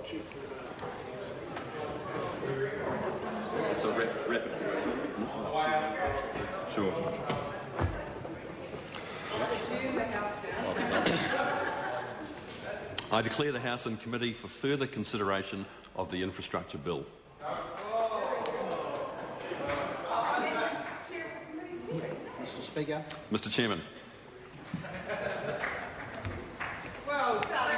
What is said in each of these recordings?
It's a rapid. Sure. I declare the House in committee for further consideration of the infrastructure bill. Mr. Speaker. Mr. Chairman. Well done.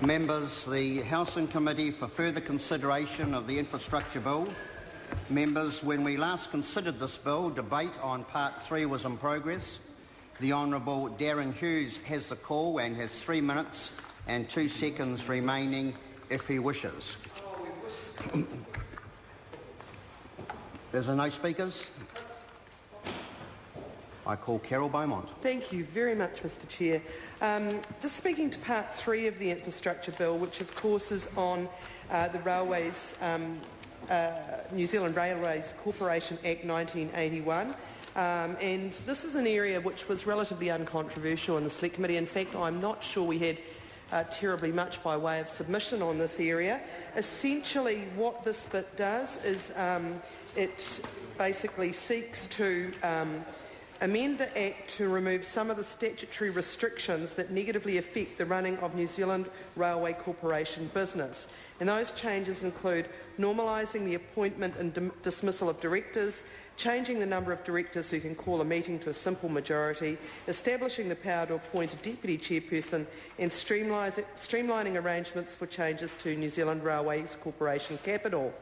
Members, the House and Committee for further consideration of the infrastructure bill. Members, when we last considered this bill, debate on Part 3 was in progress. The Honourable Darren Hughes has the call and has 3 minutes and 2 seconds remaining if he wishes. Is there no speakers? I call Carol Beaumont. Thank you very much, Mr. Chair. Just speaking to Part 3 of the infrastructure bill, which of course is on the Railways, New Zealand Railways Corporation Act 1981. And this is an area which was relatively uncontroversial in the Select Committee. In fact, I'm not sure we had terribly much by way of submission on this area. Essentially, what this bit does is it basically seeks to amend the Act to remove some of the statutory restrictions that negatively affect the running of New Zealand Railway Corporation business. And those changes include normalising the appointment and dismissal of directors, changing the number of directors who can call a meeting to a simple majority, establishing the power to appoint a deputy chairperson, and streamlining arrangements for changes to New Zealand Railways Corporation capital.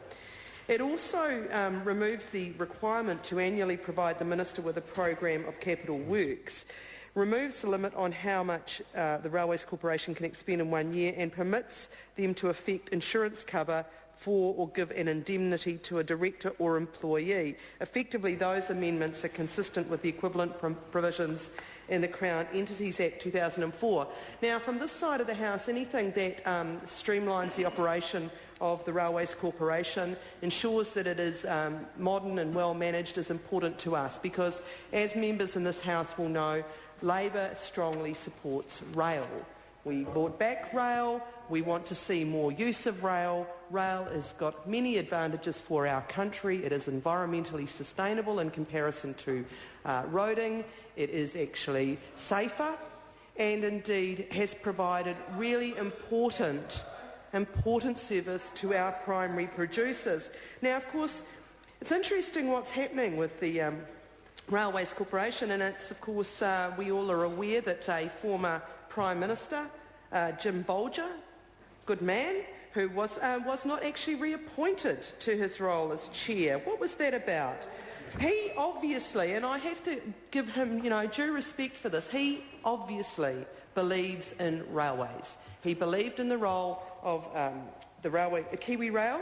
It also removes the requirement to annually provide the Minister with a program of capital works, removes the limit on how much the Railways Corporation can expend in 1 year, and permits them to effect insurance cover for or give an indemnity to a director or employee. Effectively, those amendments are consistent with the equivalent provisions in the Crown Entities Act 2004. Now, from this side of the House, anything that streamlines the operation of the Railways Corporation, ensures that it is modern and well managed, is important to us because, as members in this House will know, Labor strongly supports rail. We brought back rail. We want to see more use of rail. Rail has got many advantages for our country. It is environmentally sustainable in comparison to roading. It is actually safer and indeed has provided really important service to our primary producers. Now, of course, it's interesting what's happening with the Railways Corporation, and it's, of course, we all are aware that a former Prime Minister, Jim Bolger, good man, who was not actually reappointed to his role as chair. What was that about? He obviously, and I have to give him, due respect for this, he obviously believes in railways. He believed in the role of the railway, Kiwi Rail,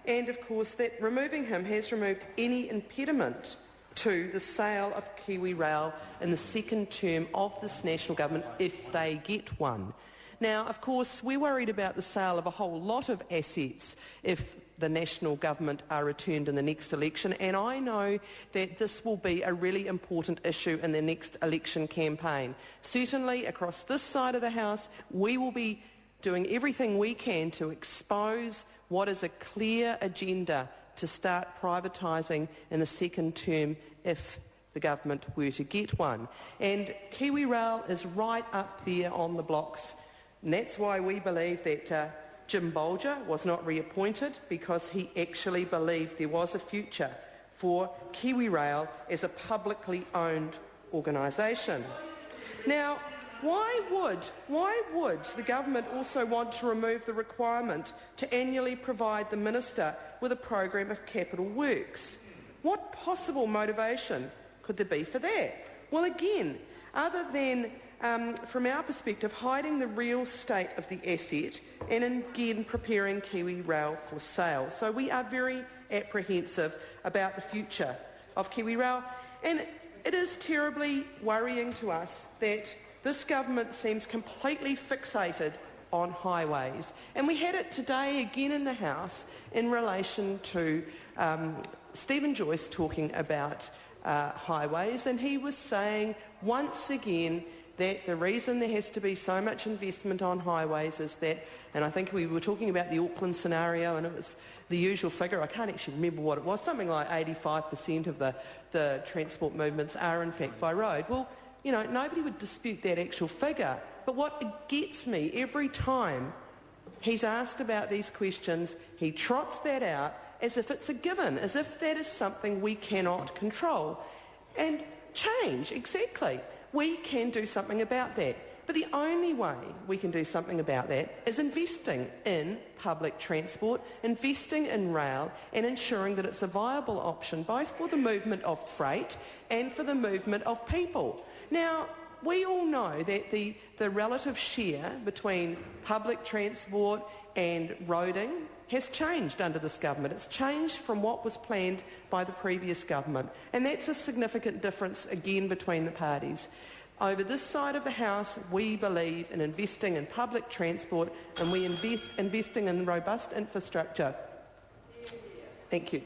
and of course that removing him has removed any impediment to the sale of Kiwi Rail in the second term of this national government, if they get one. Now, of course, we're worried about the sale of a whole lot of assets if the national government are returned in the next election, and I know that this will be a really important issue in the next election campaign. Certainly, across this side of the House, we will be doing everything we can to expose what is a clear agenda to start privatising in the second term if the government were to get one. And Kiwi Rail is right up there on the blocks. And that's why we believe that Jim Bolger was not reappointed, because he actually believed there was a future for Kiwi Rail as a publicly owned organisation. Now, why would the government also want to remove the requirement to annually provide the Minister with a program of capital works? What possible motivation could there be for that? Well, again, other than, from our perspective, hiding the real state of the asset and again preparing Kiwi Rail for sale. So we are very apprehensive about the future of Kiwi Rail, and it is terribly worrying to us that this government seems completely fixated on highways. And we had it today again in the House in relation to Stephen Joyce talking about highways, and he was saying once again that the reason there has to be so much investment on highways is that, and I think we were talking about the Auckland scenario, and it was the usual figure, I can't actually remember what it was, something like 85% of the transport movements are in fact by road. Well, you know, nobody would dispute that actual figure, but what gets me every time he's asked about these questions, he trots that out as if it's a given, as if that is something we cannot control. And change, exactly. We can do something about that. But the only way we can do something about that is investing in public transport, investing in rail, and ensuring that it's a viable option both for the movement of freight and for the movement of people. Now, we all know that the relative share between public transport and roading has changed under this government. It's changed from what was planned by the previous government, and that's a significant difference again between the parties. Over this side of the House, we believe in investing in public transport, and we investing in robust infrastructure. Thank you.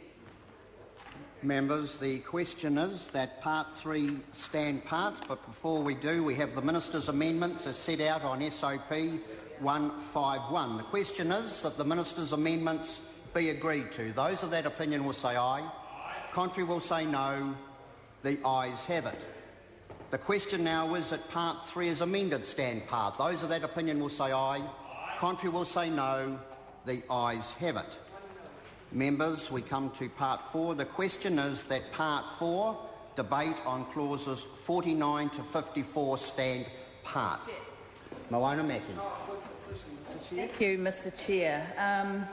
Members, the question is that Part 3 stand part, but before we do, we have the Minister's amendments as set out on SOP 151. The question is that the Minister's amendments be agreed to. Those of that opinion will say aye. Contrary will say no. The ayes have it. The question now is that Part 3 is amended stand part. Those of that opinion will say aye. Contrary will say no. The ayes have it. Members, we come to Part 4. The question is that Part 4, debate on clauses 49 to 54, stand part. Moana Mackie. Thank you, Mr. Chair.